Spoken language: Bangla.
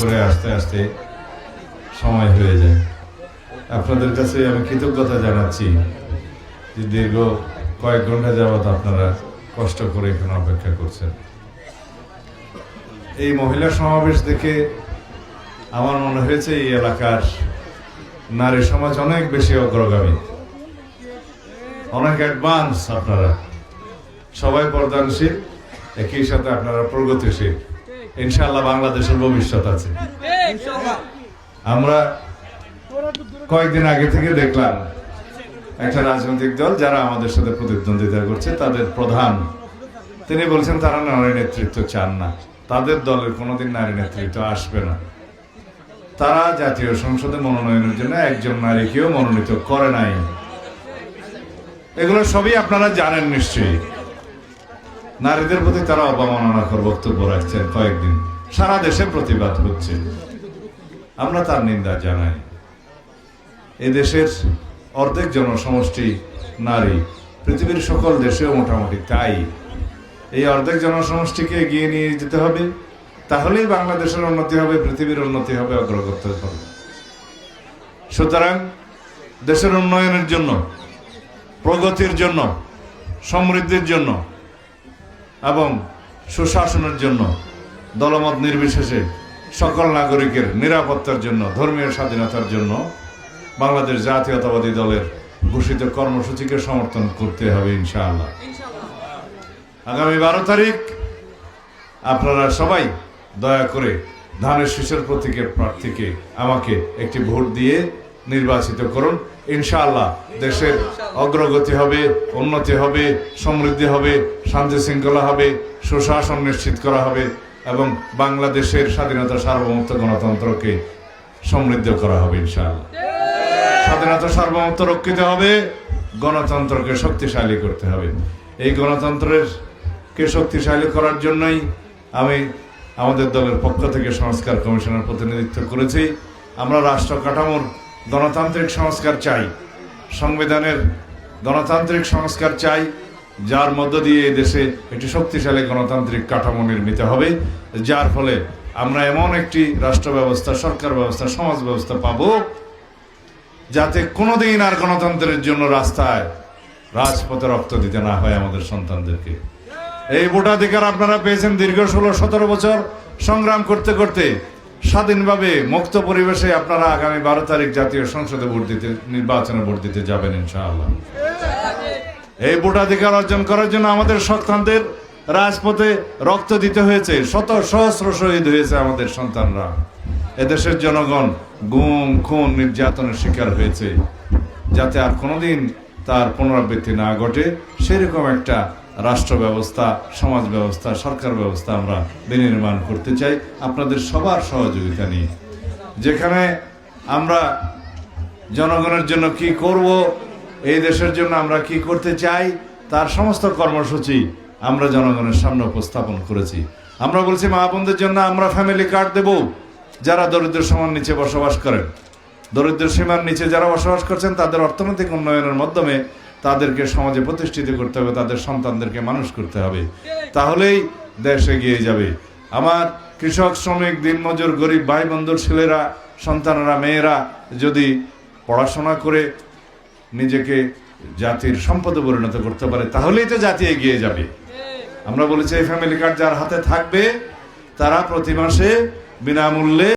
করে আসতে আসতে সময় হয়ে যায়। আপনাদের কাছে আমি কৃতজ্ঞতা জানাচ্ছি যে দীর্ঘ কয়েক ঘন্টা যাবত আপনারা কষ্ট করে এখানে অপেক্ষা করছেন। এই মহিলা সমাবেশ দেখে আমার মনে হয়েছে এই এলাকার নারী সমাজ অনেক বেশি অগ্রগামী, অনেক অ্যাডভান্স। আপনারা সবাই পর্দানশীল, একই সাথে আপনারা প্রগতিশীল। ইনশাআল্লাহ বাংলাদেশের ভবিষ্যৎ আছে। আমরা কয়েকদিন আগে থেকে দেখলাম একটা রাজনৈতিক দল যারা আমাদের সাথে প্রতিদ্বন্দ্বিতা করছে, তাদের প্রধান তিনি বলছেন তারা নারী নেতৃত্ব চান না, তাদের দলের কোনোদিন নারী নেতৃত্ব আসবে না। তারা জাতীয় সংসদে মনোনয়নের জন্য একজন নারীকেও মনোনীত করে নাই। এগুলো সবই আপনারা জানেন নিশ্চয়ই। নারীদের প্রতি তারা অবমাননাকর বক্তব্য রাখছেন কয়েকদিন, সারা দেশে প্রতিবাদ হচ্ছে, আমরা তার নিন্দা জানাই। এই দেশের অর্ধেক জনসমষ্টি নারী, পৃথিবীর সকল দেশেও মোটামুটি তাই। এই অর্ধেক জনসমষ্টিকে এগিয়ে নিয়ে যেতে হবে, তাহলেই বাংলাদেশের উন্নতি হবে, পৃথিবীর উন্নতি হবে, অগ্রগতি হবে। সুতরাং দেশের উন্নয়নের জন্য, প্রগতির জন্য, সমৃদ্ধির জন্য এবং সুশাসনের জন্য দলমত নির্বিশেষে সকল নাগরিকের নিরাপত্তার জন্য, ধর্মীয় স্বাধীনতার জন্য বাংলাদেশ জাতীয়তাবাদী দলের ঘোষিত কর্মসূচিকে সমর্থন করতে হবে ইনশাআল্লাহ। আগামী 12 তারিখ আপনারা সবাই দয়া করে ধানের শীষের প্রতীকের প্রার্থীকে আমাকে একটি ভোট দিয়ে নির্বাচিত করুন। ইনশাআল্লাহ দেশের অগ্রগতি হবে, উন্নতি হবে, সমৃদ্ধি হবে, শান্তি শৃঙ্খলা হবে, সুশাসন নিশ্চিত করা হবে এবং বাংলাদেশের স্বাধীনতা, সার্বভৌমত্ব, গণতন্ত্রকে সমৃদ্ধ করা হবে ইনশাআল্লাহ। স্বাধীনতা, সার্বভৌমত্ব রক্ষিত হবে, গণতন্ত্রকে শক্তিশালী করতে হবে। এই গণতন্ত্রকে শক্তিশালী করার জন্যই আমি আমাদের দলের পক্ষ থেকে সংস্কার কমিশনের প্রতিনিধিত্ব করেছি। আমরা রাষ্ট্র কাঠামোর গণতান্ত্রিক সংস্কার চাই, সংবিধানের গণতান্ত্রিক সংস্কার চাই, যার মধ্য দিয়ে এই দেশে একটি শক্তিশালী গণতান্ত্রিক কাঠামো নির্মিত হবে, যার ফলে আমরা এমন একটি রাষ্ট্র ব্যবস্থা, সরকার ব্যবস্থা, সমাজ ব্যবস্থা পাবো যাতে কোনোদিন আর গণতন্ত্রের জন্য রাস্তায় রাজপথে রক্ত দিতে না হয় আমাদের সন্তানদেরকে। এই ভোটাধিকার আপনারা পেয়েছেন দীর্ঘ 16-17 বছর সংগ্রাম করতে করতে। স্বাধীনভাবে মুক্ত পরিবেশে আপনারা আগামী 12 তারিখ জাতীয় সংসদে ভোট দিতে, নির্বাচনে ভোট দিতে যাবেন ইনশাআল্লাহ। এই ভোটাধিকার অর্জন করার জন্য আমাদের সন্তানদের রাজপথে রক্ত দিতে হয়েছে, শত সহস্র শহীদ হয়েছে আমাদের সন্তানরা। এদেশের জনগণ গুম, খুন, নির্যাতনের শিকার হয়েছে, যাতে আর কোনোদিন তার পুনরাবৃত্তি না ঘটে সেরকম একটা রাষ্ট্র ব্যবস্থা, সমাজ ব্যবস্থা, সরকার ব্যবস্থা আমরা বিনির্মাণ করতে চাই আপনাদের সবার সহযোগিতা নিয়ে। যেখানে আমরা জনগণের জন্য কি করব, এই দেশের জন্য আমরা কি করতে চাই, তার সমস্ত কর্মসূচি আমরা জনগণের সামনে উপস্থাপন করেছি। আমরা বলছি মা বোনদের জন্য আমরা ফ্যামিলি কার্ড দেব, যারা দরিদ্র সীমার নিচে বসবাস করেন। দরিদ্র সীমার নিচে যারা বসবাস করছেন তাদের অর্থনৈতিক উন্নয়নের মাধ্যমে তাদেরকে সমাজে প্রতিষ্ঠিত করতে হবে, তাদের সন্তানদেরকে মানুষ করতে হবে, তাহলেই দেশ এগিয়ে যাবে। আমার কৃষক, শ্রমিক, দিনমজুর, গরিব ভাই বন্ধুর ছেলেরা, সন্তানেরা, মেয়েরা যদি পড়াশোনা করে নিজেকে জাতির সম্পদে পরিণত করতে পারে, তাহলেই তো জাতি এগিয়ে যাবে। আমরা বলেছি এই ফ্যামিলি কার্ড যার হাতে থাকবে তারা প্রতি মাসে বিনামূল্যে